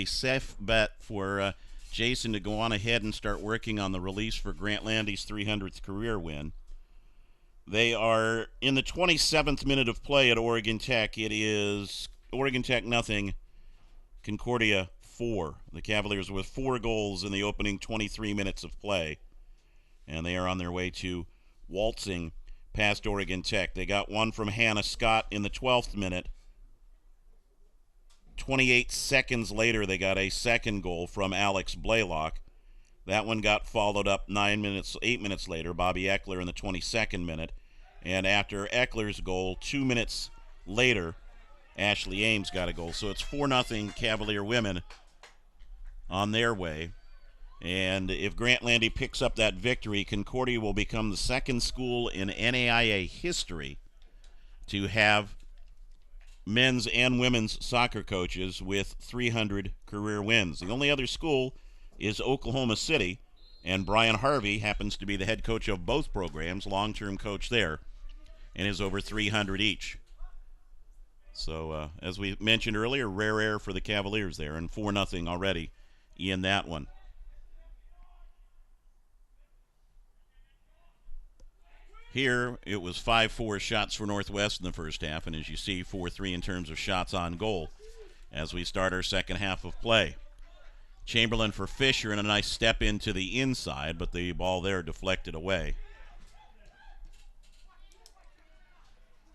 safe bet for Jason to go on ahead and start working on the release for Grant Landy's 300th career win. They are in the 27th minute of play at Oregon Tech. It is Oregon Tech nothing, Concordia 4. The Cavaliers with 4 goals in the opening 23 minutes of play, and they are on their way to waltzing past Oregon Tech. They got one from Hannah Scott in the 12th minute. 28 seconds later, they got a second goal from Alex Blaylock. That one got followed up 8 minutes later, Bobby Eckler in the 22nd minute. And after Eckler's goal, 2 minutes later, Ashley Ames got a goal. So it's 4-0 Cavalier women on their way. And if Grant Landy picks up that victory, Concordia will become the second school in NAIA history to have men's and women's soccer coaches with 300 career wins. The only other school is Oklahoma City, and Brian Harvey happens to be the head coach of both programs, long-term coach there, and is over 300 each. So, as we mentioned earlier, rare air for the Cavaliers there, and 4-0 already in that one. Here, it was 5-4 shots for Northwest in the first half, and as you see, 4-3 in terms of shots on goal as we start our second half of play. Chamberlain for Fisher, and a nice step into the inside, but the ball there deflected away.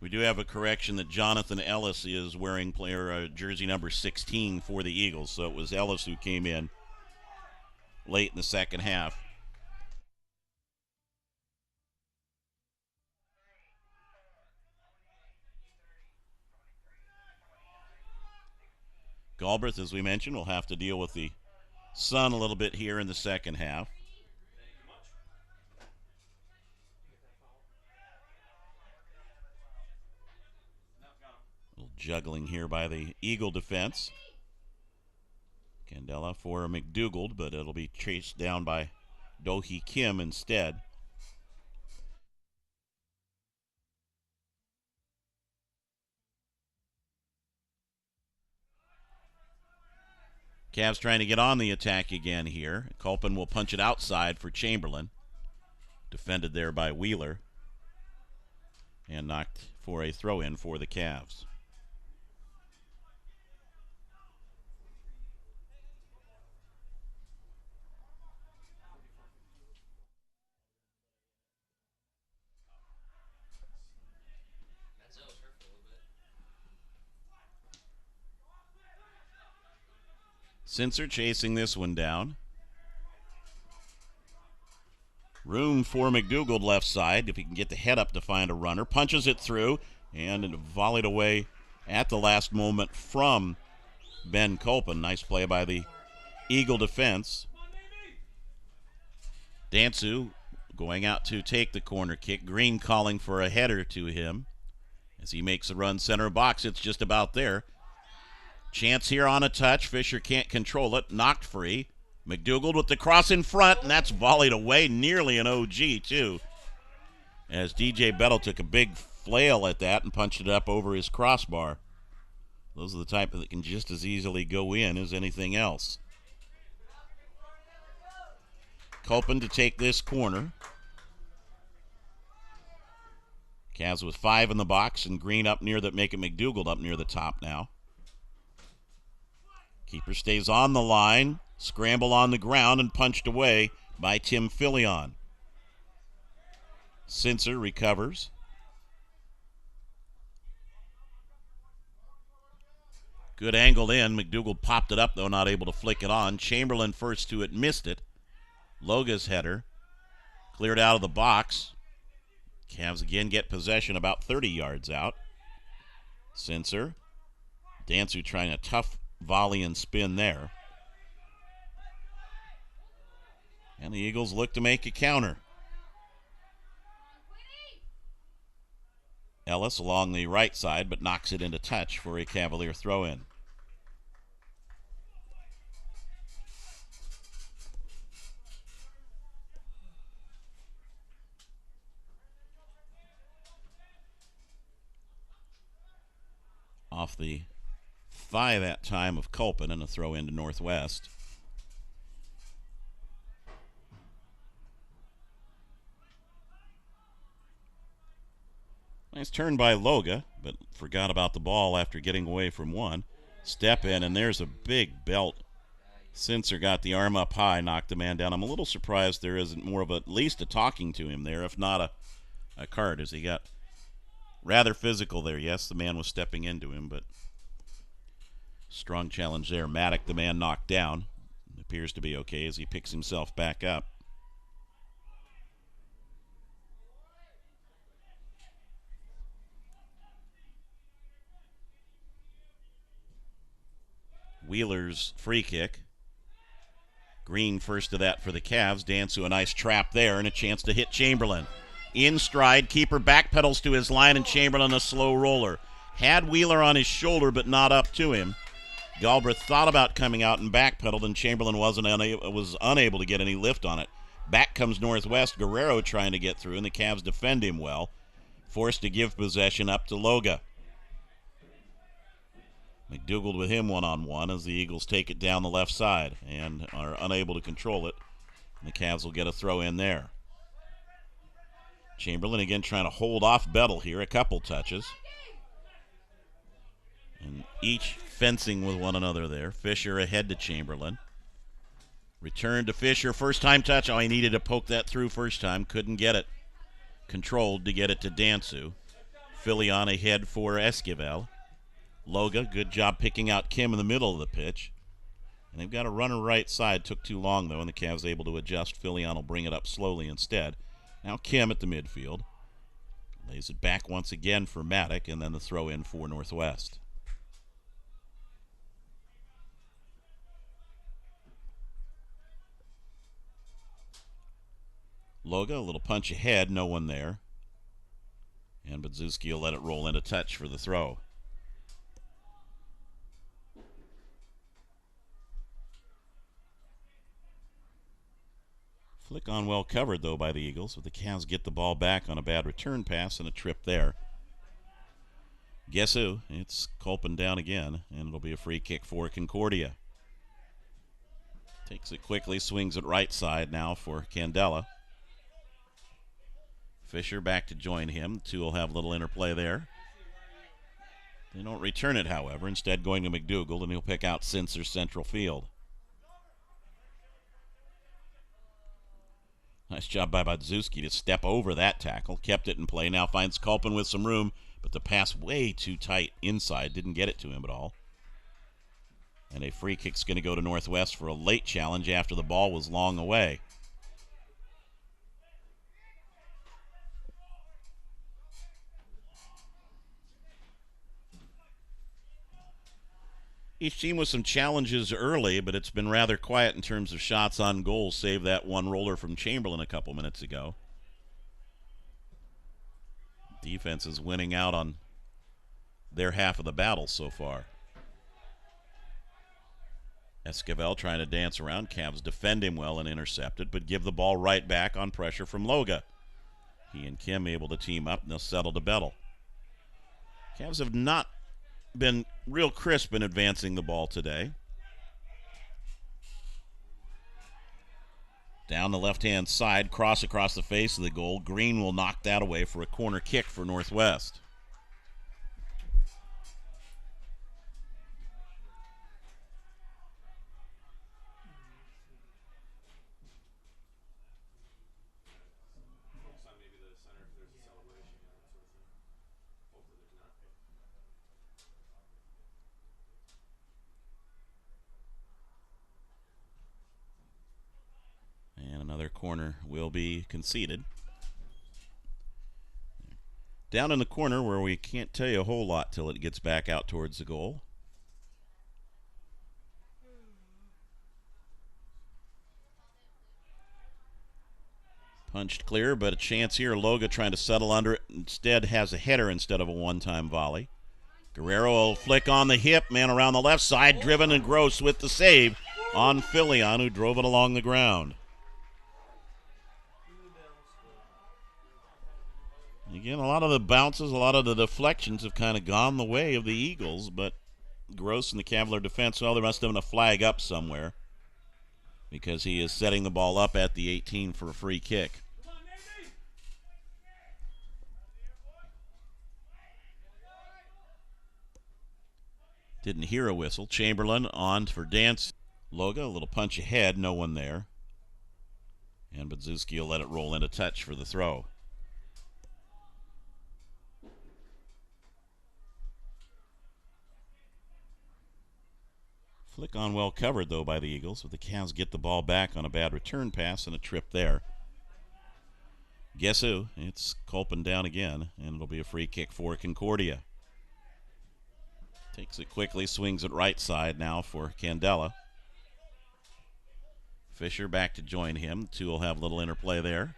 We do have a correction that Jonathan Ellis is wearing jersey number 16 for the Eagles, so it was Ellis who came in late in the second half. Galbraith, as we mentioned, will have to deal with the sun a little bit here in the second half. A little juggling here by the Eagle defense. Candela for McDougald, but it'll be chased down by Do-Hee Kim instead. Cavs trying to get on the attack again here. Culpin will punch it outside for Chamberlain. Defended there by Wheeler. And knocked for a throw-in for the Cavs. Sincer chasing this one down. Room for McDougald left side if he can get the head up to find a runner. Punches it through and it volleyed away at the last moment from Ben Culpin. Nice play by the Eagle defense. Dansu going out to take the corner kick. Green calling for a header to him as he makes a run center box. It's just about there. Chance here on a touch. Fisher can't control it. Knocked free. McDougald with the cross in front, and that's volleyed away. Nearly an OG, too. As DJ Bettle took a big flail at that and punched it up over his crossbar. Those are the type that can just as easily go in as anything else. Culpin to take this corner. Cavs with 5 in the box, and Green up near that, making McDougald up near the top now. Keeper stays on the line, scramble on the ground, and punched away by Tim Filion. Sincer recovers. Good angled in. McDougald popped it up, though, not able to flick it on. Chamberlain first to it, missed it. Loga's header cleared out of the box. Cavs again get possession about 30 yards out. Sincer. Dansu trying a tough volley and spin there. And the Eagles look to make a counter. Ellis along the right side, but knocks it into touch for a Cavalier throw-in. Off the thigh that time of Culpin, and a throw into Northwest. Nice turn by Loga, but forgot about the ball after getting away from one. Step in, and there's a big belt. Sincer got the arm up high, knocked the man down. I'm a little surprised there isn't more of at least a talking to him there, if not a card, as he got rather physical there. Yes, the man was stepping into him, but strong challenge there. Maddock, the man knocked down, appears to be okay as he picks himself back up. Wheeler's free kick. Green first to that for the Cavs. Dansu, a nice trap there and a chance to hit Chamberlain. In stride, keeper backpedals to his line, and Chamberlain a slow roller. Had Wheeler on his shoulder but not up to him. Galbraith thought about coming out and backpedaled, and Chamberlain was unable to get any lift on it. Back comes Northwest. Guerrero trying to get through, and the Cavs defend him well. Forced to give possession up to Loga. McDougald with him one-on-one as the Eagles take it down the left side and are unable to control it. And the Cavs will get a throw in there. Chamberlain again trying to hold off Bettle here, a couple touches. And each fencing with one another there. Fisher ahead to Chamberlain. Return to Fisher, first time touch. Oh, he needed to poke that through first time, couldn't get it. Controlled to get it to Dansu. Filion ahead for Esquivel. Loga, good job picking out Kim in the middle of the pitch. And they've got a runner right side. Took too long, though, and the Cavs able to adjust. Filion will bring it up slowly instead. Now Kim at the midfield. Lays it back once again for Maddock, and then the throw in for Northwest. Loga, a little punch ahead, no one there. And Budzinski will let it roll into touch for the throw. Flick on well covered, though, by the Eagles, but the Cavs get the ball back on a bad return pass and a trip there. Guess who? It's Culpin down again, and it'll be a free kick for Concordia. Takes it quickly, swings it right side now for Candela. Fisher back to join him. The two will have a little interplay there. They don't return it, however, instead going to McDougald, and he'll pick out Sincer central field. Nice job by Budzinski to step over that tackle. Kept it in play. Now finds Culpin with some room, but the pass way too tight inside. Didn't get it to him at all. And a free kick's going to go to Northwest for a late challenge after the ball was long away. Each team with some challenges early, but it's been rather quiet in terms of shots on goal, save that one roller from Chamberlain a couple minutes ago. Defense is winning out on their half of the battle so far. Esquivel trying to dance around. Cavs defend him well and intercept it, but give the ball right back on pressure from Loga. He and Kim able to team up, and they'll settle to Bettle. Cavs have not been real crisp in advancing the ball today. Down the left-hand side, cross across the face of the goal. Green will knock that away for a corner kick for Northwest. Another corner will be conceded. Down in the corner where we can't tell you a whole lot till it gets back out towards the goal. Punched clear, but a chance here. Loga trying to settle under it. Instead has a header instead of a one-time volley. Guerrero will flick on the hip. Man around the left side. Driven and Gross with the save on Filion, who drove it along the ground. Again, a lot of the bounces, a lot of the deflections have kind of gone the way of the Eagles, but Gross and the Cavalier defense, well, they must have been a flag up somewhere because he is setting the ball up at the 18 for a free kick. Didn't hear a whistle. Chamberlain on for Dance. Loga, a little punch ahead, no one there. And Budzinski will let it roll into touch for the throw. Flick on well covered, though, by the Eagles, but the Cavs get the ball back on a bad return pass and a trip there. Guess who? It's Kolpin down again, and it'll be a free kick for Concordia. Takes it quickly, swings it right side now for Candela. Fisher back to join him. The two will have a little interplay there.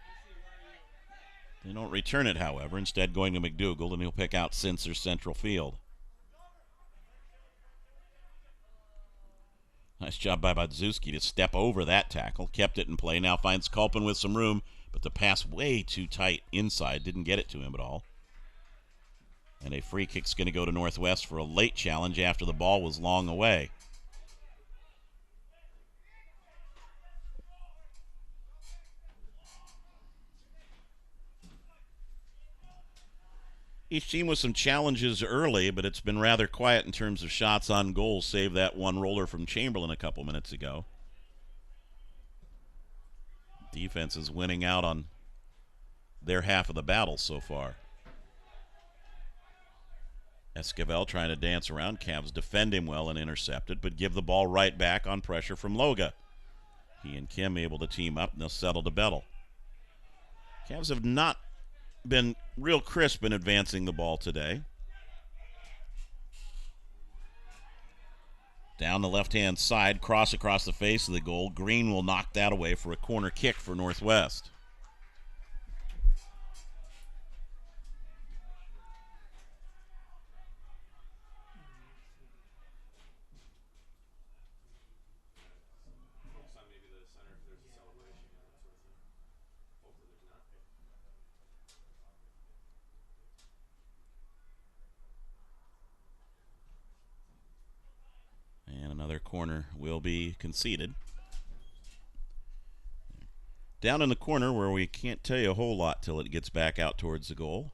They don't return it, however, instead going to McDougall, and he'll pick out Sincer central field. Nice job by Budzinski to step over that tackle. Kept it in play. Now finds Kolpin with some room, but the pass way too tight inside. Didn't get it to him at all. And a free kick's going to go to Northwest for a late challenge after the ball was long away. Each team with some challenges early, but it's been rather quiet in terms of shots on goal, save that one roller from Chamberlain a couple minutes ago. Defense is winning out on their half of the battle so far. Esquivel trying to dance around. Cavs defend him well and intercepted, but give the ball right back on pressure from Loga. He and Kim able to team up, and they'll settle to Bettle. Cavs have not been real crisp in advancing the ball today. Down the left-hand side, cross across the face of the goal. Green will knock that away for a corner kick for Northwest. And another corner will be conceded. Down in the corner where we can't tell you a whole lot till it gets back out towards the goal.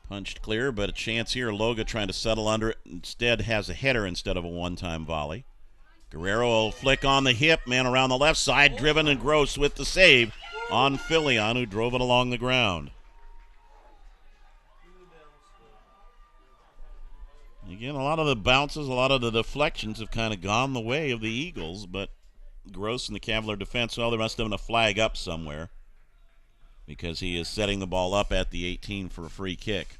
Punched clear, but a chance here. Loga trying to settle under it. Instead has a header instead of a one-time volley. Guerrero will flick on the hip. Man around the left side. Driven and Gross with the save on Filion, who drove it along the ground. Again, a lot of the bounces, a lot of the deflections have kind of gone the way of the Eagles, but Gross and the Cavalier defense, well, there must have been a flag up somewhere because he is setting the ball up at the 18 for a free kick.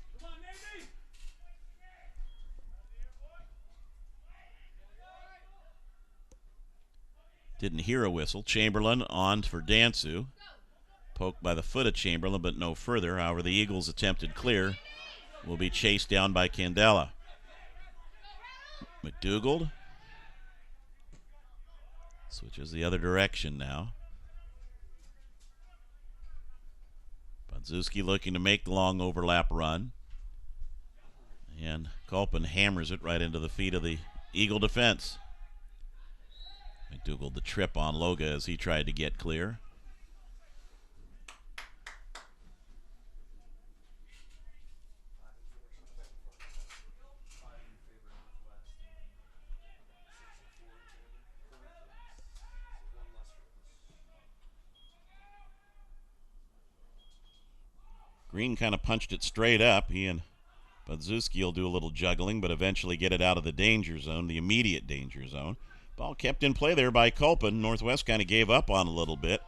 Didn't hear a whistle. Chamberlain on for Dansu. Poked by the foot of Chamberlain, but no further. However, the Eagles' attempted clear will be chased down by Candela. McDougall switches the other direction now. Budzinski looking to make the long overlap run. And Kolpin hammers it right into the feet of the Eagle defense. McDougall the trip on Loga as he tried to get clear. Green kind of punched it straight up. He and Budzinski will do a little juggling, but eventually get it out of the danger zone, the immediate danger zone. Ball kept in play there by Kolpin. Northwest kind of gave up on a little bit.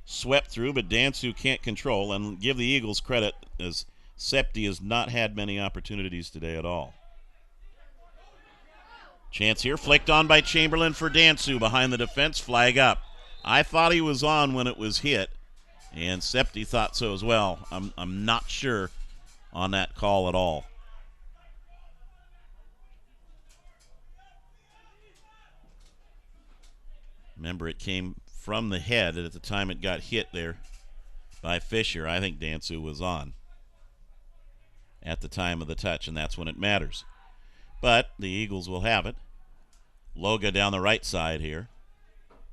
Swept through, but Dansu can't control. And give the Eagles credit, as Septi has not had many opportunities today at all. Chance here, flicked on by Chamberlain for Dansu behind the defense, flag up. I thought he was on when it was hit, and Septi thought so as well. I'm not sure on that call at all. Remember, it came from the head, and at the time it got hit there, by Fisher. I think Dansu was on at the time of the touch, and that's when it matters. But the Eagles will have it. Loga down the right side here.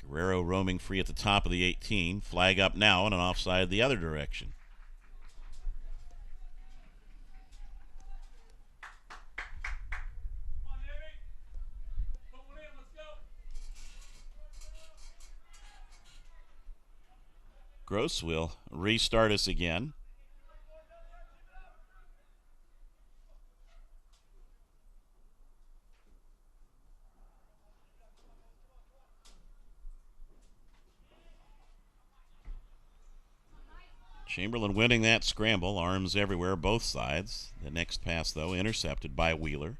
Guerrero roaming free at the top of the 18. Flag up now and an offside the other direction. Gross will restart us again. Chamberlain winning that scramble, arms everywhere, both sides. The next pass, though, intercepted by Wheeler.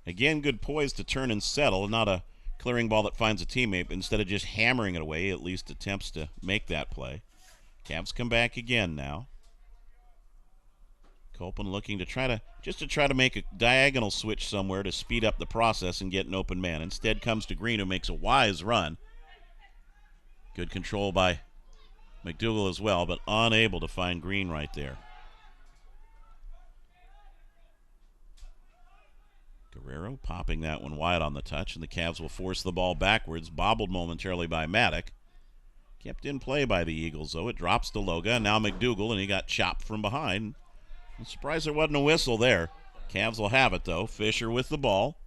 Again, good poise to turn and settle, not a clearing ball that finds a teammate, but instead of just hammering it away, at least attempts to make that play. Cavs come back again now. Colpin looking to try to make a diagonal switch somewhere to speed up the process and get an open man. Instead comes to Green, who makes a wise run. Good control by McDougal as well, but unable to find Green right there. Guerrero popping that one wide on the touch, and the Cavs will force the ball backwards, bobbled momentarily by Maddock. Kept in play by the Eagles, though. It drops to Loga, now McDougal, and he got chopped from behind. I'm surprised there wasn't a whistle there. Cavs will have it, though. Fisher with the ball.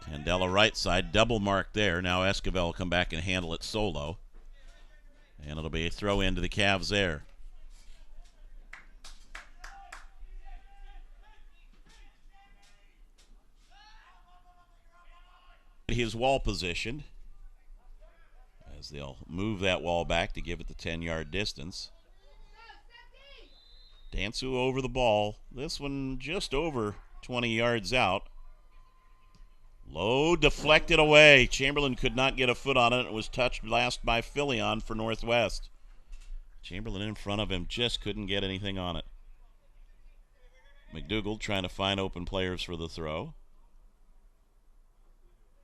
Candela right side, double mark there. Now Esquivel will come back and handle it solo. And it'll be a throw into the Cavs there. His wall position, as they'll move that wall back to give it the 10-yard distance. Dansu over the ball. This one just over 20 yards out. Low, deflected away. Chamberlain could not get a foot on it. It was touched last by Filion for Northwest. Chamberlain in front of him just couldn't get anything on it. McDougal trying to find open players for the throw.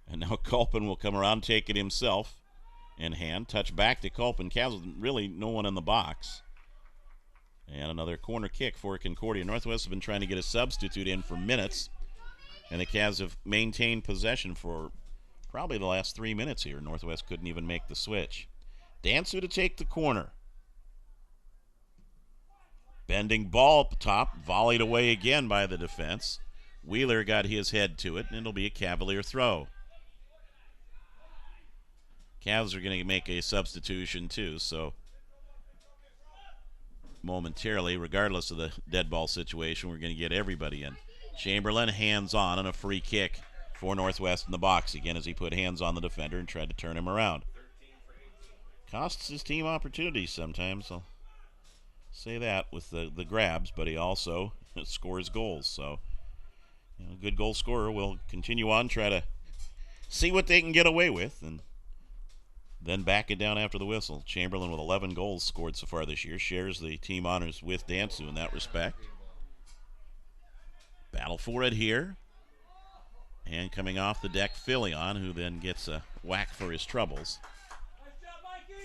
And now Colpin will come around, take it himself in hand. Touch back to Colpin. Cavs with really no one in the box. And another corner kick for Concordia. Northwest have been trying to get a substitute in for minutes. And the Cavs have maintained possession for probably the last 3 minutes here. Northwest couldn't even make the switch. Dansu to take the corner. Bending ball up top, volleyed away again by the defense. Wheeler got his head to it, and it'll be a Cavalier throw. Cavs are going to make a substitution too, so momentarily, regardless of the dead ball situation, we're going to get everybody in. Chamberlain hands on and a free kick for Northwest in the box again as he put hands on the defender and tried to turn him around. Costs his team opportunities sometimes, I'll say that with the grabs, but he also scores goals. So, a good goal scorer will continue on, try to see what they can get away with, and then back it down after the whistle. Chamberlain with 11 goals scored so far this year, shares the team honors with Dansu in that respect. Battle for it here. And coming off the deck, Filion, who then gets a whack for his troubles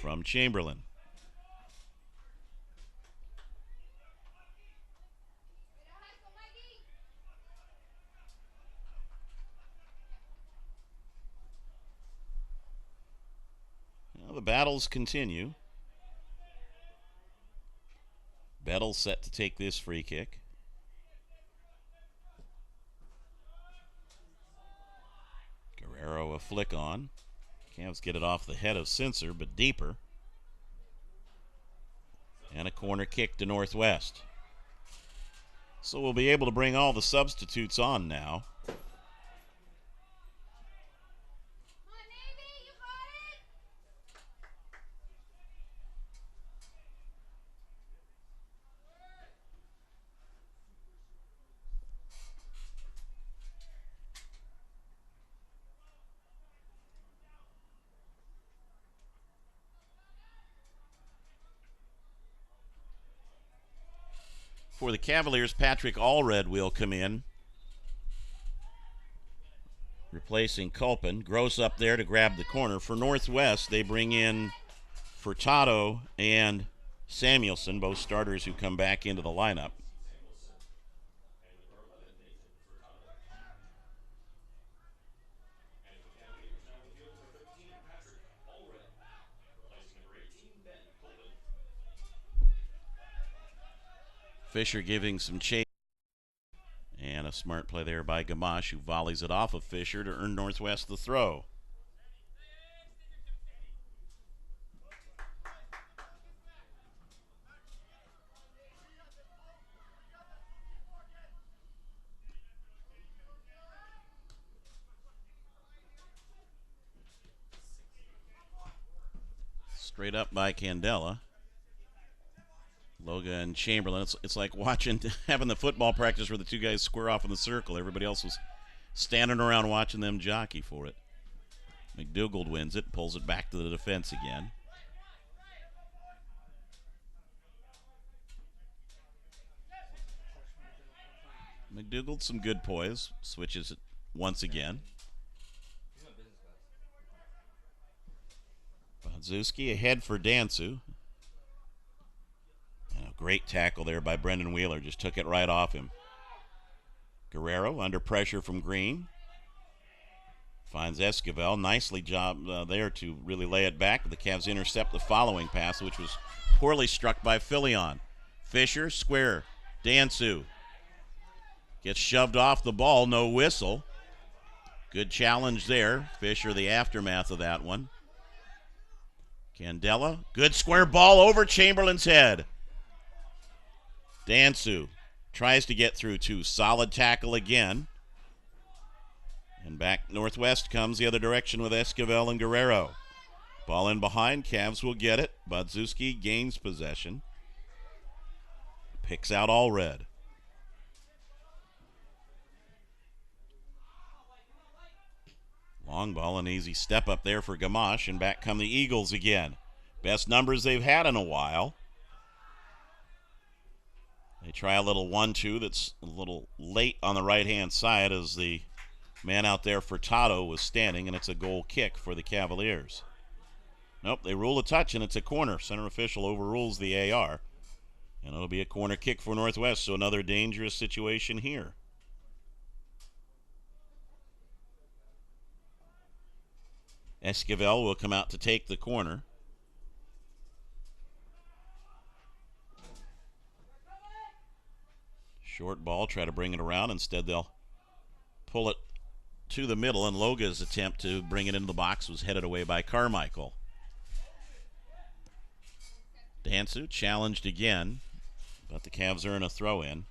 from Chamberlain. Well, the battles continue. Bettel set to take this free kick. Guerrero a flick on. Cavs get it off the head of Sensor, but deeper. And a corner kick to Northwest. So we'll be able to bring all the substitutes on now. For the Cavaliers, Patrick Allred will come in, replacing Colpin. Gross up there to grab the corner. For Northwest, they bring in Furtado and Samuelson, both starters who come back into the lineup. Fisher giving some chase. And a smart play there by Gamache, who volleys it off of Fisher to earn Northwest the throw. Straight up by Candela. Loga and Chamberlain. It's like watching, having the football practice where the two guys square off in the circle. Everybody else was standing around watching them jockey for it. McDougald wins it, pulls it back to the defense again. McDougald, some good poise, switches it once again. Bonzewski ahead for Dansu. Great tackle there by Brendan Wheeler. Just took it right off him. Guerrero under pressure from Green. Finds Esquivel. Nicely job there to really lay it back. The Cavs intercept the following pass, which was poorly struck by Filion. Fisher, square. Dansu gets shoved off the ball. No whistle. Good challenge there. Fisher, the aftermath of that one. Candela. Good square ball over Chamberlain's head. Dansu tries to get through too. Solid tackle again. And back Northwest comes the other direction with Esquivel and Guerrero. Ball in behind. Cavs will get it. Bonzewski gains possession. Picks out all red. Long ball, an easy step up there for Gamache, and back come the Eagles again. Best numbers they've had in a while. They try a little 1-2 that's a little late on the right-hand side as the man out there, Furtado, was standing, and it's a goal kick for the Cavaliers. Nope, they rule a touch, and it's a corner. Center official overrules the AR, and it'll be a corner kick for Northwest, so another dangerous situation here. Esquivel will come out to take the corner. Short ball, try to bring it around. Instead, they'll pull it to the middle, and Loga's attempt to bring it into the box was headed away by Carmichael. Dansu challenged again, but the Cavs earn a throw-in.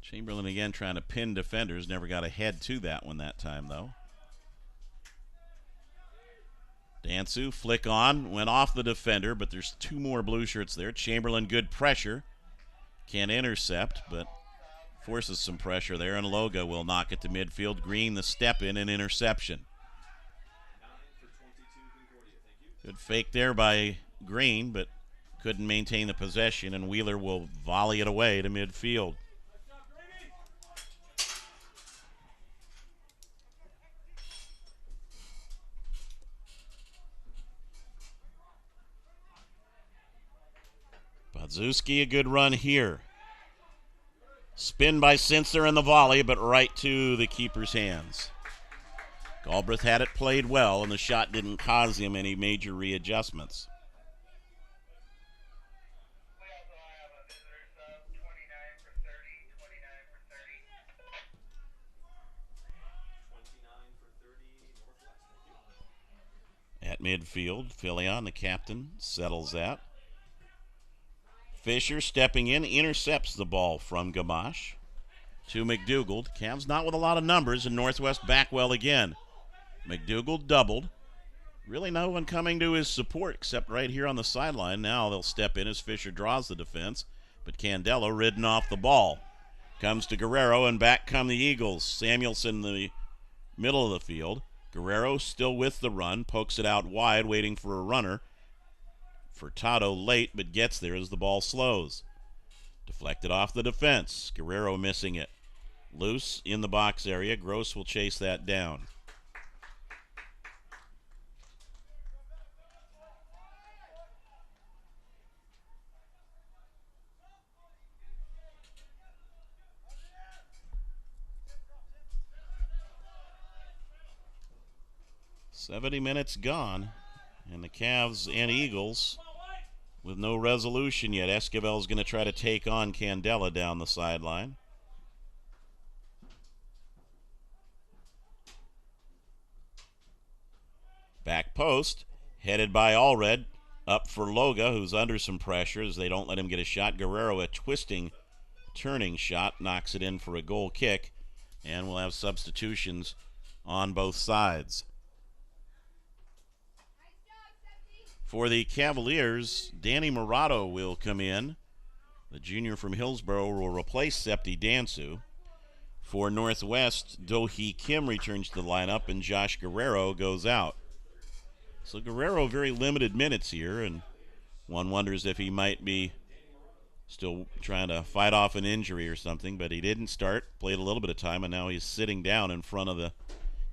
Chamberlain again trying to pin defenders. Never got a head to that one that time, though. Dansu, flick on, went off the defender, but there's two more blue shirts there. Chamberlain, good pressure. Can't intercept, but forces some pressure there, and Loga will knock it to midfield. Green, the step in and interception. Good fake there by Green, but couldn't maintain the possession, and Wheeler will volley it away to midfield. Bonzewski, a good run here. Spin by Sincer in the volley, but right to the keeper's hands. Galbraith had it played well, and the shot didn't cause him any major readjustments. At midfield, Filion, the captain, settles that. Fisher stepping in, intercepts the ball from Gamache to McDougald. Cavs not with a lot of numbers, and Northwest back well again. McDougald doubled. Really no one coming to his support except right here on the sideline. Now they'll step in as Fisher draws the defense, but Candela ridden off the ball. Comes to Guerrero, and back come the Eagles. Samuelson in the middle of the field. Guerrero still with the run, pokes it out wide, waiting for a runner. Furtado late, but gets there as the ball slows. Deflected off the defense. Guerrero missing it. Loose in the box area. Gross will chase that down. "70 minutes gone, and the Cavs and Eagles with no resolution yet. Esquivel's going to try to take on Candela down the sideline. Back post, headed by Allred, up for Loga, who's under some pressure as they don't let him get a shot. Guerrero, a twisting, turning shot, knocks it in for a goal kick, and we'll have substitutions on both sides. For the Cavaliers, Danny Murado will come in. The junior from Hillsborough will replace Septi Dansu. For Northwest, Do-Hee Kim returns to the lineup, and Josh Guerrero goes out. So Guerrero, very limited minutes here, and one wonders if he might be still trying to fight off an injury or something, but he didn't start, played a little bit of time, and now he's sitting down in front of the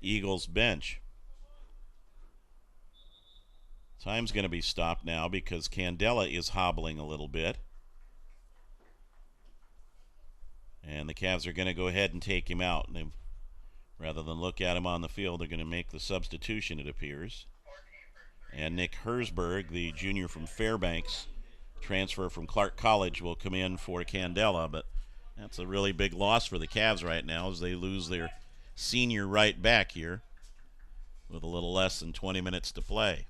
Eagles bench. Time's going to be stopped now because Candela is hobbling a little bit. And the Cavs are going to go ahead and take him out. And rather than look at him on the field, they're going to make the substitution, it appears. And Nick Hersberg, the junior from Fairbanks, transfer from Clark College, will come in for Candela. But that's a really big loss for the Cavs right now as they lose their senior right back here with a little less than 20 minutes to play.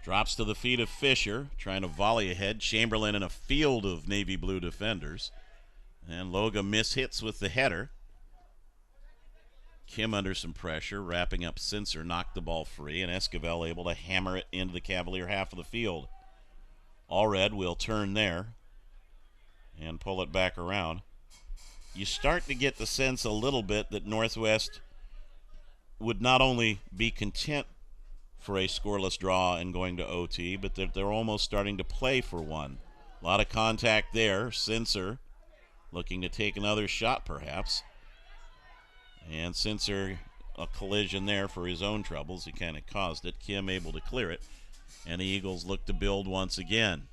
Drops to the feet of Fisher, trying to volley ahead. Chamberlain in a field of navy blue defenders. And Loga mishits with the header. Kim under some pressure, wrapping up Sincer, knocked the ball free, and Esquivel able to hammer it into the Cavalier half of the field. Allred will turn there and pull it back around. You start to get the sense a little bit that Northwest would not only be content for a scoreless draw and going to OT, but they're almost starting to play for one. A lot of contact there. Sincer looking to take another shot perhaps. And Sincer, a collision there for his own troubles. He kind of caused it. Kim able to clear it. And the Eagles look to build once again.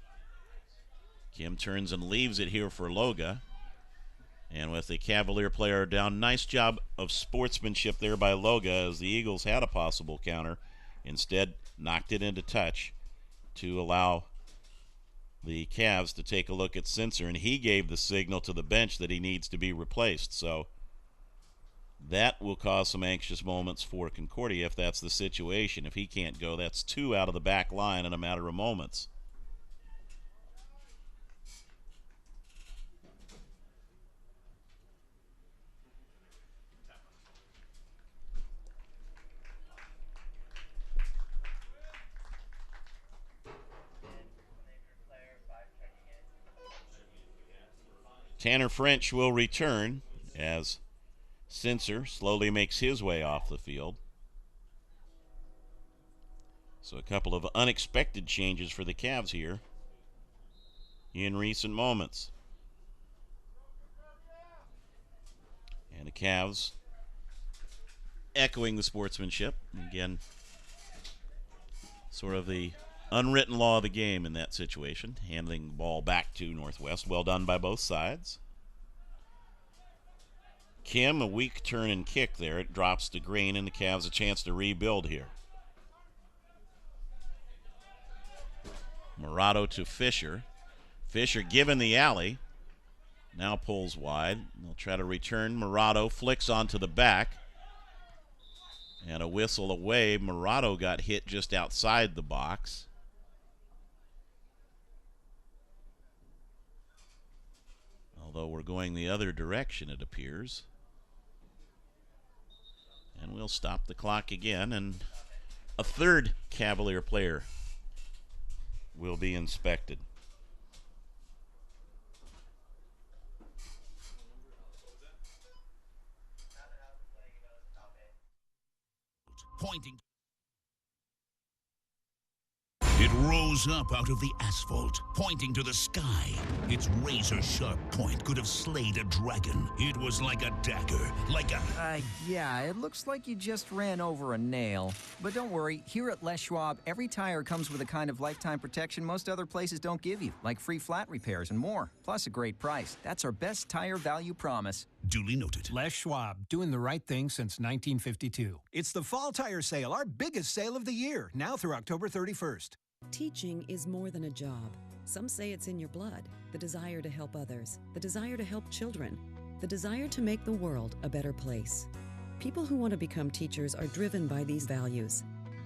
Kim turns and leaves it here for Loga. And with the Cavalier player down, nice job of sportsmanship there by Loga as the Eagles had a possible counter. Instead, knocked it into touch to allow the Cavs to take a look at Sincer, and he gave the signal to the bench that he needs to be replaced. So that will cause some anxious moments for Concordia if that's the situation. If he can't go, that's two out of the back line in a matter of moments. Tanner French will return as Sincer slowly makes his way off the field. So a couple of unexpected changes for the Cavs here in recent moments. And the Cavs echoing the sportsmanship. Again, sort of the unwritten law of the game in that situation, handing the ball back to Northwest. Well done by both sides. Kim, a weak turn and kick there. It drops to Green, and the Cavs a chance to rebuild here. Murado to Fisher. Fisher given the alley. Now pulls wide. They'll try to return. Murado flicks onto the back. And a whistle away. Murado got hit just outside the box. Although we're going the other direction, it appears. And we'll stop the clock again, and a third Cavalier player will be inspected. Pointing. It rose up out of the asphalt, pointing to the sky. Its razor-sharp point could have slayed a dragon. It was like a dagger, like a... Yeah, it looks like you just ran over a nail. But don't worry, here at Les Schwab, every tire comes with a kind of lifetime protection most other places don't give you, like free flat repairs and more, plus a great price. That's our best tire value promise. Duly noted. Les Schwab, doing the right thing since 1952. It's the Fall Tire Sale, our biggest sale of the year, now through October 31st. Teaching is more than a job. Some say it's in your blood. The desire to help others, the desire to help children, the desire to make the world a better place. People who want to become teachers are driven by these values.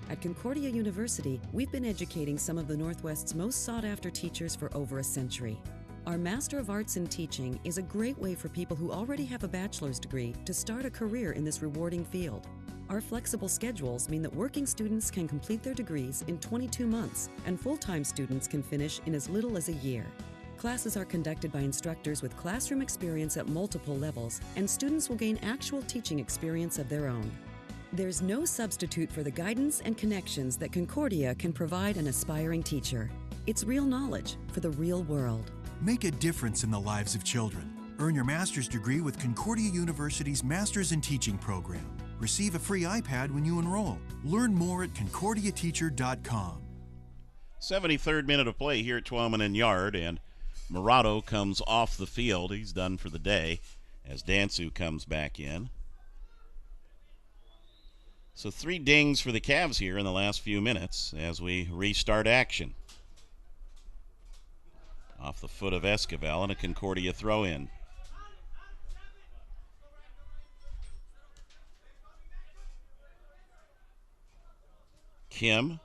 At Concordia University, we've been educating some of the Northwest's most sought-after teachers for over a century. Our Master of Arts in Teaching is a great way for people who already have a bachelor's degree to start a career in this rewarding field. Our flexible schedules mean that working students can complete their degrees in 22 months, and full-time students can finish in as little as a year. Classes are conducted by instructors with classroom experience at multiple levels, and students will gain actual teaching experience of their own. There's no substitute for the guidance and connections that Concordia can provide an aspiring teacher. It's real knowledge for the real world. Make a difference in the lives of children. Earn your master's degree with Concordia University's Masters in Teaching program. Receive a free iPad when you enroll. Learn more at concordiateacher.com. 73rd minute of play here at Twelman and Yard, and Murado comes off the field. He's done for the day as Dansu comes back in. So 3 dings for the Cavs here in the last few minutes as we restart action. Off the foot of Esquivel and a Concordia throw-in. Kim,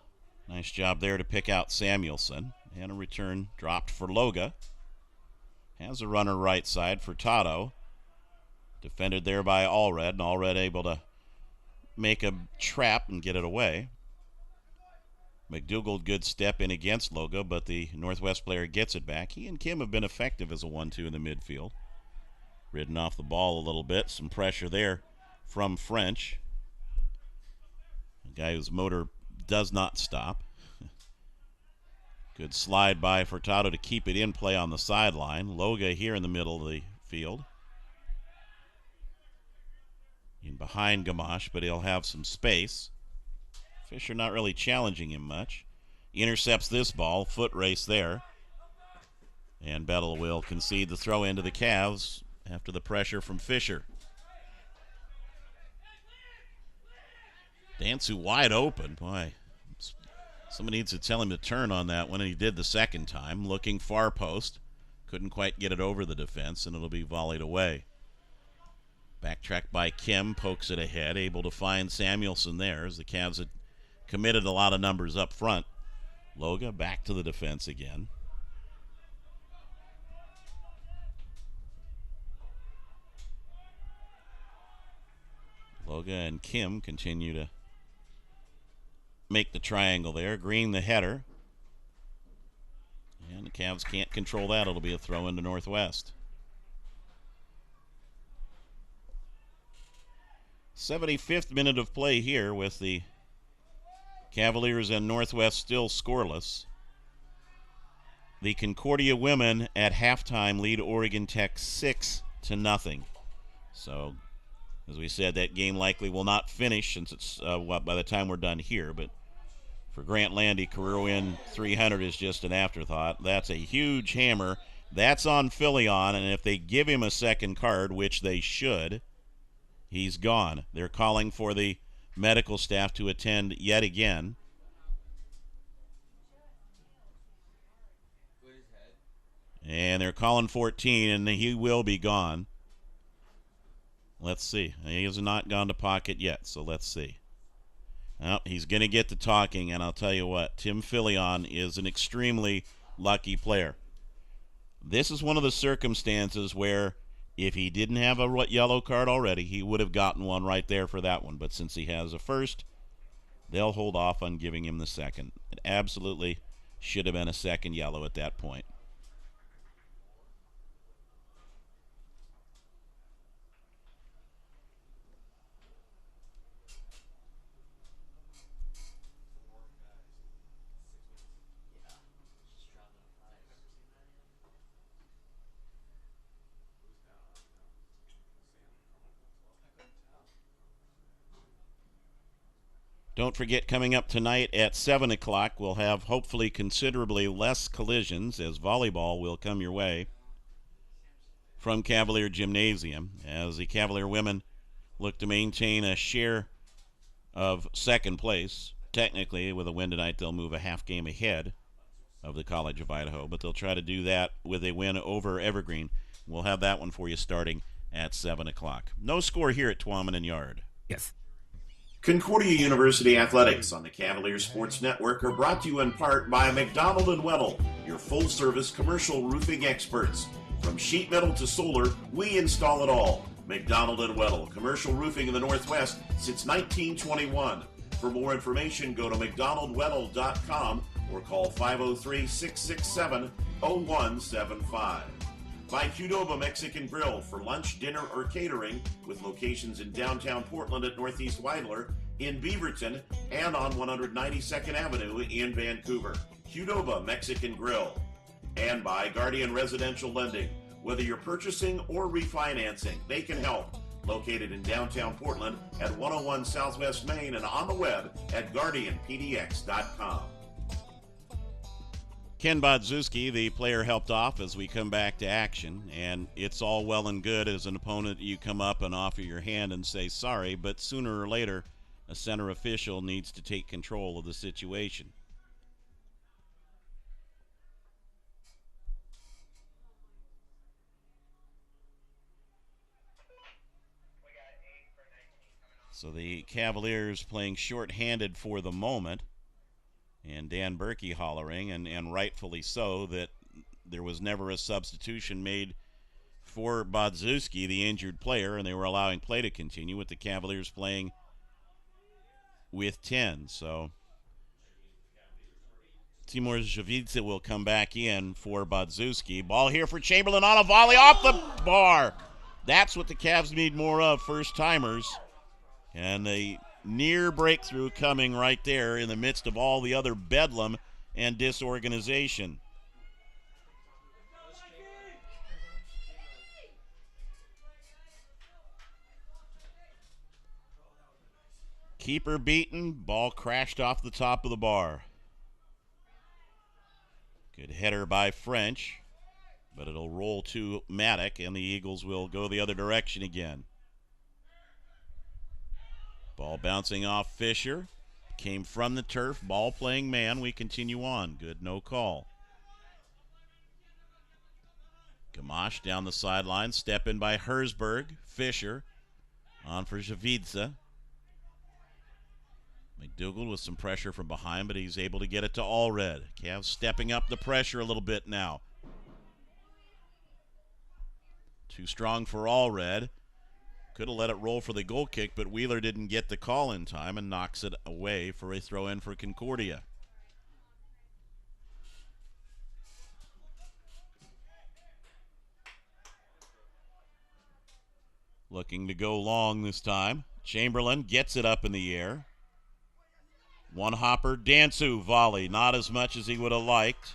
nice job there to pick out Samuelson. And a return dropped for Loga. Has a runner right side for Tato. Defended there by Allred, and Allred able to make a trap and get it away. McDougald, good step in against Loga, but the Northwest player gets it back. He and Kim have been effective as a 1-2 in the midfield. Ridden off the ball a little bit. Some pressure there from French. A guy whose motor does not stop. Good slide by Furtado to keep it in play on the sideline. Loga here in the middle of the field. In behind Gamache, but he'll have some space. Fisher not really challenging him much. Intercepts this ball. Foot race there. And Bettle will concede the throw into the Cavs after the pressure from Fisher. Dansu wide open. Boy, somebody needs to tell him to turn on that one, and he did the second time. Looking far post. Couldn't quite get it over the defense, and it'll be volleyed away. Backtrack by Kim, pokes it ahead, able to find Samuelson there as the Cavs had committed a lot of numbers up front. Loga back to the defense again. Loga and Kim continue to make the triangle there. Green the header. And the Cavs can't control that. It'll be a throw into Northwest. 75th minute of play here with the Cavaliers and Northwest still scoreless. The Concordia women at halftime lead Oregon Tech 6-0. So, as we said, that game likely will not finish since it's by the time we're done here. But for Grant Landy, career win 300 is just an afterthought. That's a huge hammer. That's on Filion, and if they give him a second card, which they should, he's gone. They're calling for the medical staff to attend yet again. And they're calling 14, and he will be gone. Let's see. He has not gone to pocket yet, so let's see. Well, he's going to get to talking, and I'll tell you what, Tim Filion is an extremely lucky player. This is one of the circumstances where If he didn't have a yellow card already, he would have gotten one right there for that one. But since he has a first, they'll hold off on giving him the second. It absolutely should have been a second yellow at that point. Don't forget, coming up tonight at 7 o'clock, we'll have hopefully considerably less collisions as volleyball will come your way from Cavalier Gymnasium as the Cavalier women look to maintain a share of second place. Technically, with a win tonight, they'll move a half game ahead of the College of Idaho, but they'll try to do that with a win over Evergreen. We'll have that one for you starting at 7 o'clock. No score here at Tuaman and Yard. Yes. Concordia University Athletics on the Cavalier Sports Network are brought to you in part by McDonald & Weddle, your full-service commercial roofing experts. From sheet metal to solar, we install it all. McDonald & Weddle, commercial roofing in the Northwest since 1921. For more information, go to mcdonaldweddle.com or call 503-667-0175. By Qdoba Mexican Grill for lunch, dinner, or catering with locations in downtown Portland at Northeast Weidler, in Beaverton, and on 192nd Avenue in Vancouver. Qdoba Mexican Grill. And by Guardian Residential Lending. Whether you're purchasing or refinancing, they can help. Located in downtown Portland at 101 Southwest Main and on the web at guardianpdx.com. Ken Bodzuski, the player, helped off as we come back to action, and it's all well and good as an opponent you come up and offer your hand and say sorry, but sooner or later a center official needs to take control of the situation. So the Cavaliers playing short-handed for the moment. And Dan Berkey hollering, and rightfully so, that there was never a substitution made for Bodzuski, the injured player, and they were allowing play to continue with the Cavaliers playing with 10. So Timur Javidze will come back in for Bodzuski. Ball here for Chamberlain on a volley off the bar. That's what the Cavs need more of, first-timers. And the near breakthrough coming right there in the midst of all the other bedlam and disorganization. Keeper beaten, ball crashed off the top of the bar. Good header by French, but it'll roll to Maddock, and the Eagles will go the other direction again. Ball bouncing off Fisher. Came from the turf. Ball playing man. We continue on. Good, no call. Gamache down the sideline. Step in by Herzberg. Fisher on for Javidze. McDougall with some pressure from behind, but he's able to get it to Allred. Cavs stepping up the pressure a little bit now. Too strong for Allred. Could have let it roll for the goal kick, but Wheeler didn't get the call in time and knocks it away for a throw-in for Concordia. Looking to go long this time. Chamberlain gets it up in the air. One hopper, Dansu volley, not as much as he would have liked.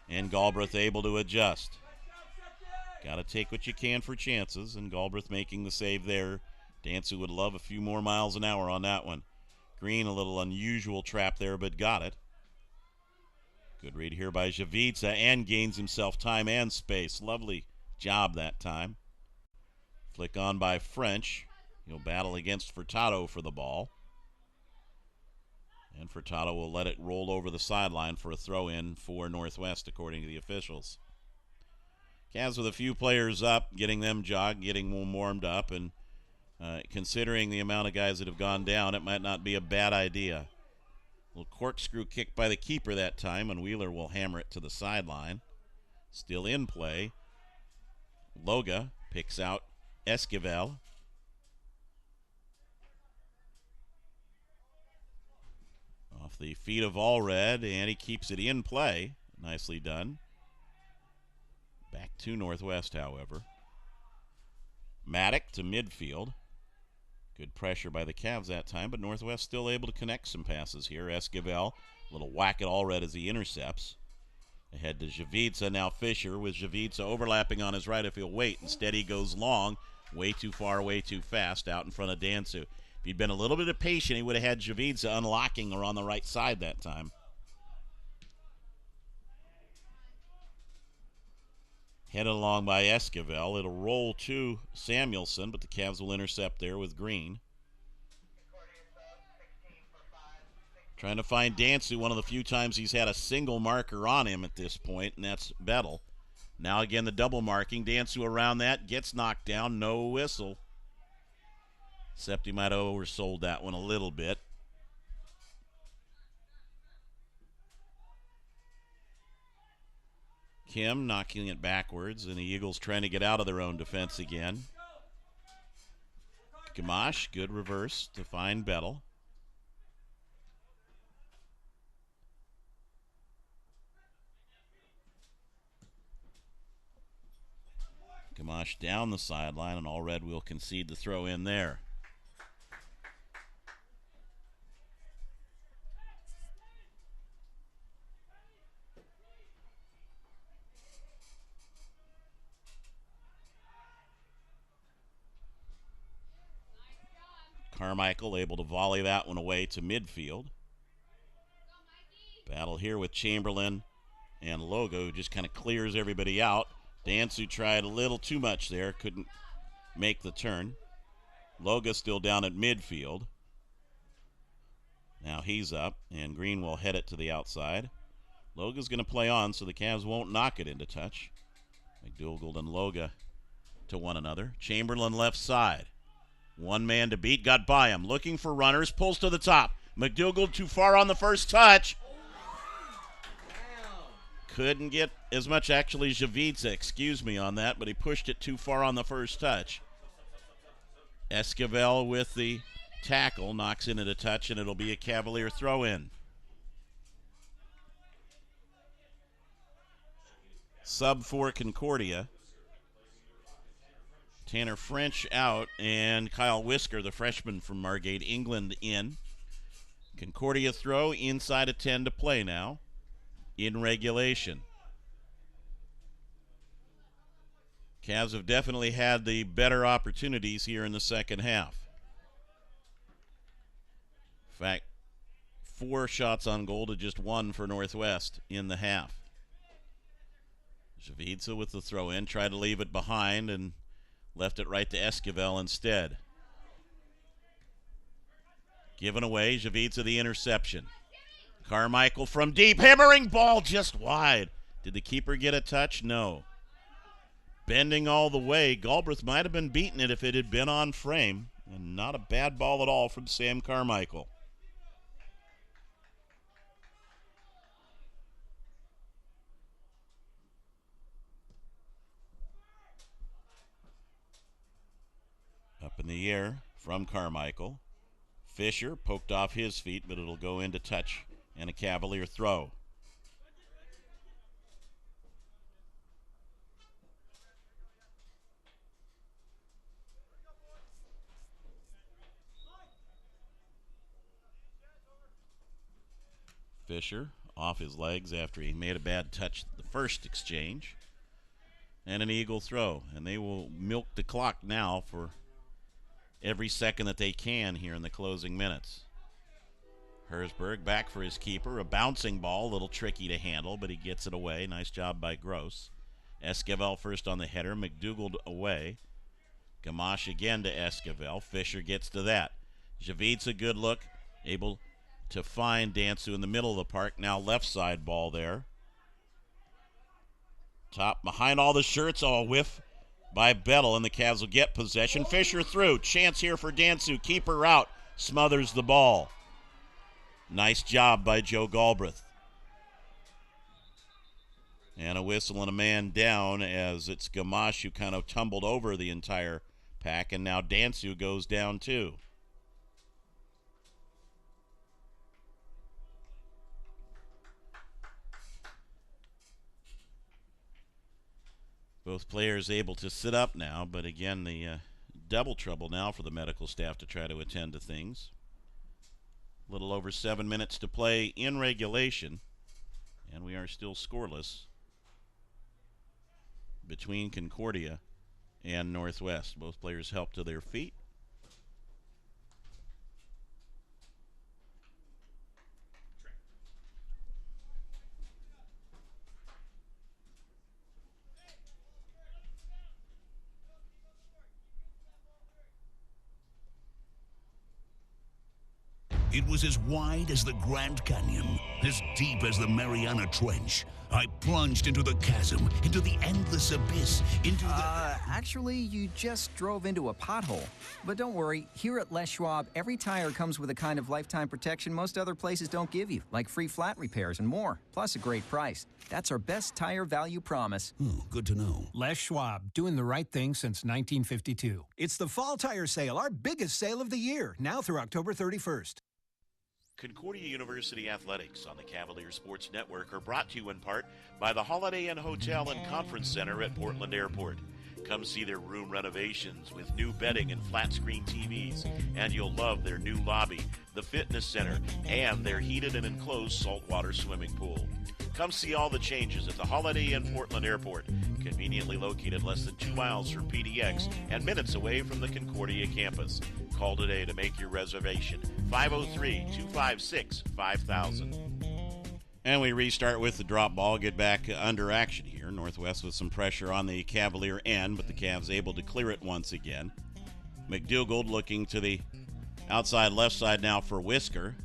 And Galbraith able to adjust. Got to take what you can for chances, and Galbraith making the save there. Dansu would love a few more miles an hour on that one. Green, a little unusual trap there, but got it. Good read here by Javidze, and gains himself time and space. Lovely job that time. Flick on by French. He'll battle against Furtado for the ball. And Furtado will let it roll over the sideline for a throw-in for Northwest, according to the officials. Cavs with a few players up, getting them jogged, getting them warmed up, and considering the amount of guys that have gone down, it might not be a bad idea. A little corkscrew kick by the keeper that time, and Wheeler will hammer it to the sideline. Still in play. Loga Picks out Esquivel. Off the feet of Allred, and he keeps it in play. Nicely done. Back to Northwest, however. Maddock to midfield. Good pressure by the Cavs that time, but Northwest still able to connect some passes here. Esquivel, a little whack at Allred as he intercepts. Ahead to Javica, now Fisher, with Javica overlapping on his right if he'll wait. Instead he goes long, way too far, way too fast, out in front of Dansu. If he'd been a little bit patient, he would have had Javica unlocking or on the right side that time. Headed along by Esquivel. It'll roll to Samuelson, but the Cavs will intercept there with Green. Trying to find Dansu one of the few times he's had a single marker on him at this point, and that's Bettel. Now again the double marking. Dansu around that, gets knocked down, no whistle. Except he might have oversold that one a little bit. Kim knocking it backwards, and the Eagles trying to get out of their own defense again. Gamache, good reverse to find Bettel. Gamache down the sideline, and Allred will concede the throw in there. Carmichael able to volley that one away to midfield. Battle here with Chamberlain and Logo, just kind of clears everybody out. Dansu tried a little too much there, couldn't make the turn. Loga still down at midfield. Now he's up, and Green will head it to the outside. Loga's going to play on, so the Cavs won't knock it into touch. McDougald and Loga to one another. Chamberlain left side. One man to beat, got by him. Looking for runners, pulls to the top. McDougald too far on the first touch. Couldn't get as much, actually, Javica, excuse me, on that, but he pushed it too far on the first touch. Esquivel with the tackle, knocks in at a touch, and it'll be a Cavalier throw-in. Sub for Concordia. Tanner French out, and Kyle Whisker, the freshman from Margate, England, in. Concordia throw, inside of 10 to play now in regulation. Cavs have definitely had the better opportunities here in the second half. In fact, 4 shots on goal to just 1 for Northwest in the half. Javica with the throw in, tried to leave it behind and left it right to Esquivel instead. Given away, Javica the interception. Carmichael from deep, hammering ball just wide. Did the keeper get a touch? No. Bending all the way. Galbraith might have been beating it if it had been on frame. And not a bad ball at all from Sam Carmichael. Up in the air from Carmichael. Fisher poked off his feet, but it'll go into touch and a Cavalier throw. Fisher off his legs after he made a bad touch the first exchange. And an Eagle throw. And they will milk the clock now for every second that they can here in the closing minutes. Hersberg back for his keeper. A bouncing ball, a little tricky to handle, but he gets it away. Nice job by Gross. Esquivel first on the header. McDougald away. Gamache again to Esquivel. Fisher gets to that. Javica, good look. Able to find Dansu in the middle of the park. Now left side ball there. Top behind all the shirts. Oh, a whiff by Bettel, and the Cavs will get possession. Fisher through. Chance here for Dansu. Keeper out. Smothers the ball. Nice job by Joe Galbraith. And a whistle and a man down as it's Gamache who kind of tumbled over the entire pack, and now Dansu goes down too. Both players able to sit up now, but again, the double trouble now for the medical staff to try to attend to things. A little over 7 minutes to play in regulation, and we are still scoreless between Concordia and Northwest. Both players help to their feet. It was as wide as the Grand Canyon, as deep as the Mariana Trench. I plunged into the chasm, into the endless abyss, into the... Actually, you just drove into a pothole. But don't worry, here at Les Schwab, every tire comes with a kind of lifetime protection most other places don't give you, like free flat repairs and more, plus a great price. That's our best tire value promise. Oh, good to know. Les Schwab, doing the right thing since 1952. It's the fall tire sale, our biggest sale of the year, now through October 31st. Concordia University Athletics on the Cavalier Sports Network are brought to you in part by the Holiday Inn Hotel and Conference Center at Portland Airport. Come see their room renovations with new bedding and flat-screen TVs, and you'll love their new lobby, the fitness center, and their heated and enclosed saltwater swimming pool. Come see all the changes at the Holiday Inn Portland Airport, conveniently located less than 2 miles from PDX and minutes away from the Concordia campus. Call today to make your reservation, 503-256-5000. And we restart with the drop ball, get back under action here. Northwest with some pressure on the Cavalier end, but the Cavs able to clear it once again. McDougald looking to the outside left side now for Whisker.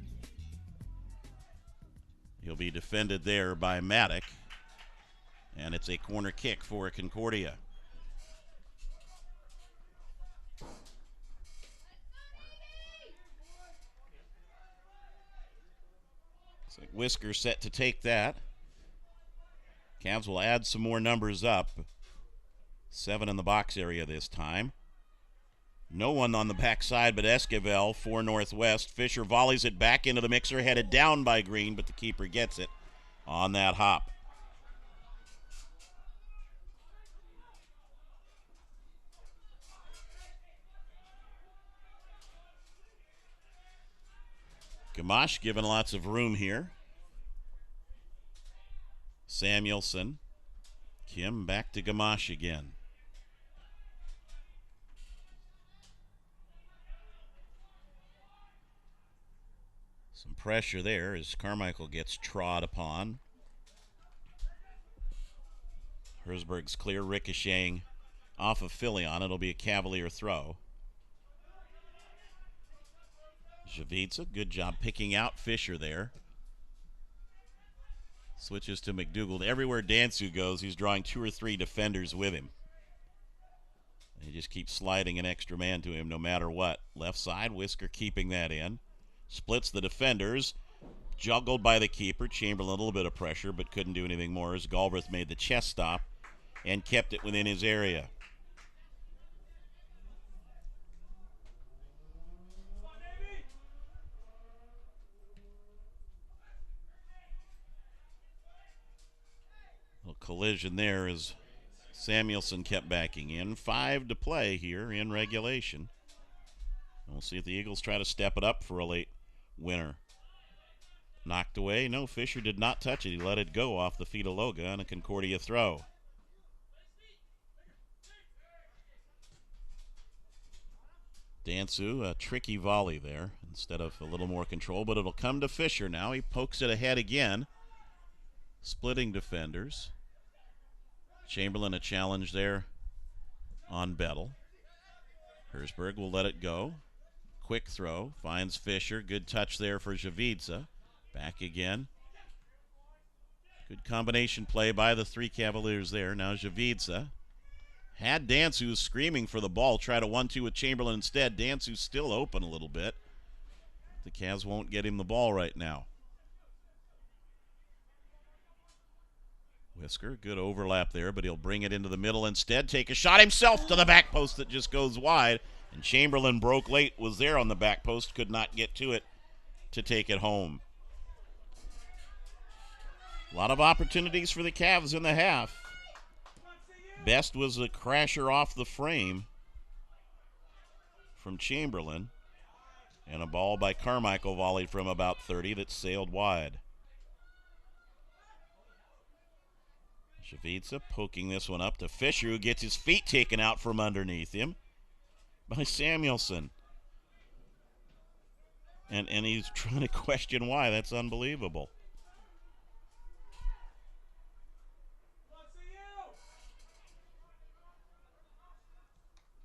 He'll be defended there by Maddock, and it's a corner kick for Concordia. So Whisker set to take that. Cavs will add some more numbers up. 7 in the box area this time. No one on the backside but Esquivel for Northwest. Fisher volleys it back into the mixer, headed down by Green, but the keeper gets it on that hop. Gamache given lots of room here. Samuelson. Kim back to Gamache again. Some pressure there as Carmichael gets trod upon. Herzberg's clear, ricocheting off of Filion. It'll be a Cavalier throw. Javidza, good job picking out Fisher there. Switches to McDougald. Everywhere Dansu goes, he's drawing 2 or 3 defenders with him. They just keep sliding an extra man to him no matter what. Left side, Whisker keeping that in. Splits the defenders. Juggled by the keeper. Chamberlain a little bit of pressure, but couldn't do anything more as Galbraith made the chest stop and kept it within his area. Little collision there as Samuelson kept backing in. 5 to play here in regulation. We'll see if the Eagles try to step it up for a late winner. Knocked away. No, Fisher did not touch it. He let it go off the feet of Loga on a Concordia throw. Dansu, a tricky volley there instead of a little more control, but it'll come to Fisher now. He pokes it ahead again. Splitting defenders. Chamberlain a challenge there on Bettel. Herzberg will let it go. Quick throw. Finds Fisher. Good touch there for Javidza. Back again. Good combination play by the 3 Cavaliers there. Now Javidza. Had Dansu screaming for the ball. Tried a 1-2 with Chamberlain instead. Dansu's still open a little bit. The Cavs won't get him the ball right now. Whisker, good overlap there, but he'll bring it into the middle instead. Take a shot himself to the back post that just goes wide. And Chamberlain broke late, was there on the back post, could not get to it to take it home. A lot of opportunities for the Cavs in the half. Best was a crasher off the frame from Chamberlain. And a ball by Carmichael volleyed from about 30 that sailed wide. Shavica poking this one up to Fisher, who gets his feet taken out from underneath him by Samuelson. And he's trying to question why. That's unbelievable.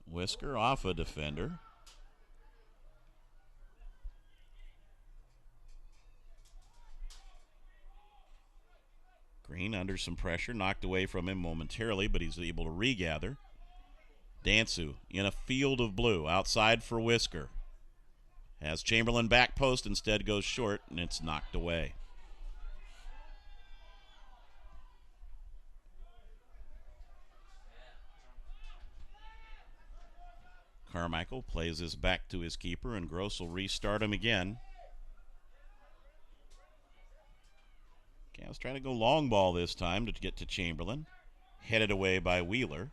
Whisker off a defender. Green under some pressure, knocked away from him momentarily, but he's able to regather. Dansu in a field of blue, outside for Whisker. Has Chamberlain back post, instead goes short, and it's knocked away. Carmichael plays this back to his keeper, and Gross will restart him again. Cavs trying to go long ball this time to get to Chamberlain. Headed away by Wheeler.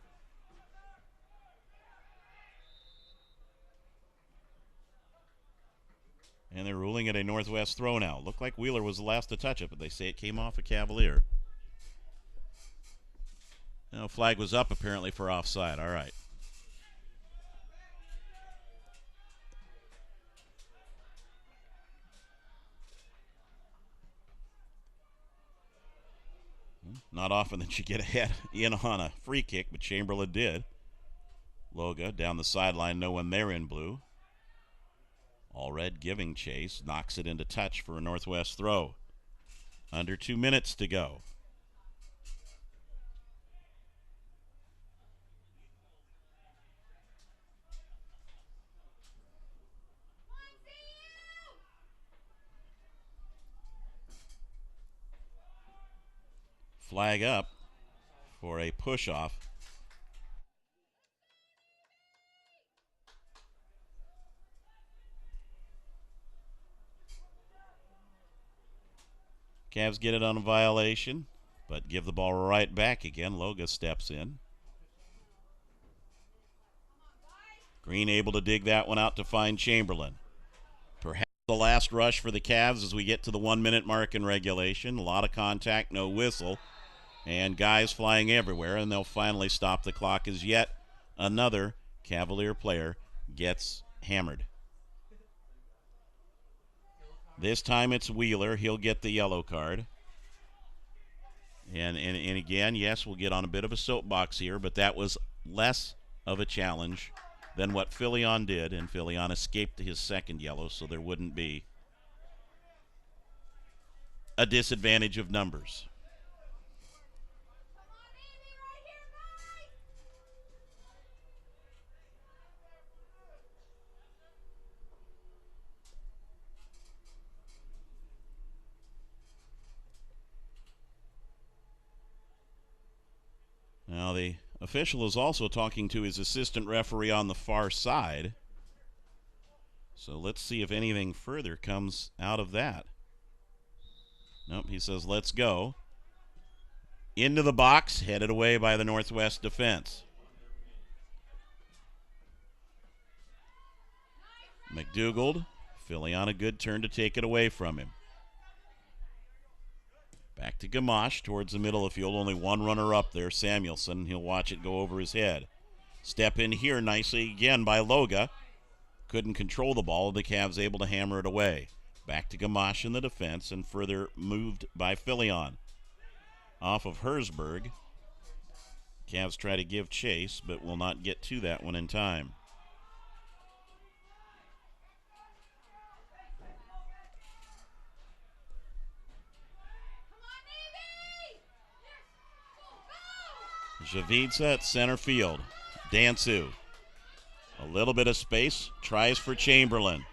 And they're ruling it a Northwest throw now. Looked like Wheeler was the last to touch it, but they say it came off a Cavalier. No, flag was up apparently for offside. All right. Not often that you get a head in on a free kick, but Chamberlain did. Loga down the sideline, no one there in blue. Allred giving chase, knocks it into touch for a Northwest throw. Under 2 minutes to go. Flag up for a push-off. Cavs get it on a violation, but give the ball right back again. Loga steps in. Green able to dig that one out to find Chamberlain. Perhaps the last rush for the Cavs as we get to the 1 minute mark in regulation. A lot of contact, no whistle. And guys flying everywhere, and they'll finally stop the clock as yet another Cavalier player gets hammered. This time it's Wheeler. He'll get the yellow card. And again, yes, we'll get on a bit of a soapbox here, but that was less of a challenge than what Filion did, and Filion escaped his second yellow, so there wouldn't be a disadvantage of numbers. Now the official is also talking to his assistant referee on the far side. So let's see if anything further comes out of that. Nope, he says let's go. Into the box, headed away by the Northwest defense. McDougald, Filion a good turn to take it away from him. Back to Gamache towards the middle of the field. Only one runner up there, Samuelson. He'll watch it go over his head. Step in here nicely again by Loga. Couldn't control the ball. The Cavs able to hammer it away. Back to Gamache in the defense and further moved by Filion. Off of Herzberg. Cavs try to give chase, but will not get to that one in time. Javidza at center field. Dansu. A little bit of space. Tries for Chamberlain.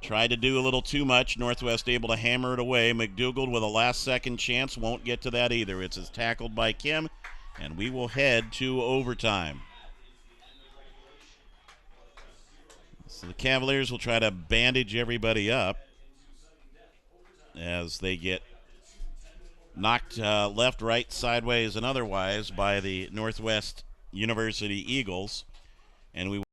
Tried to do a little too much. Northwest able to hammer it away. McDougald with a last-second chance. Won't get to that either. It's tackled by Kim, and we will head to overtime. So the Cavaliers will try to bandage everybody up as they get knocked left, right, sideways, and otherwise by the Northwest University Eagles. And we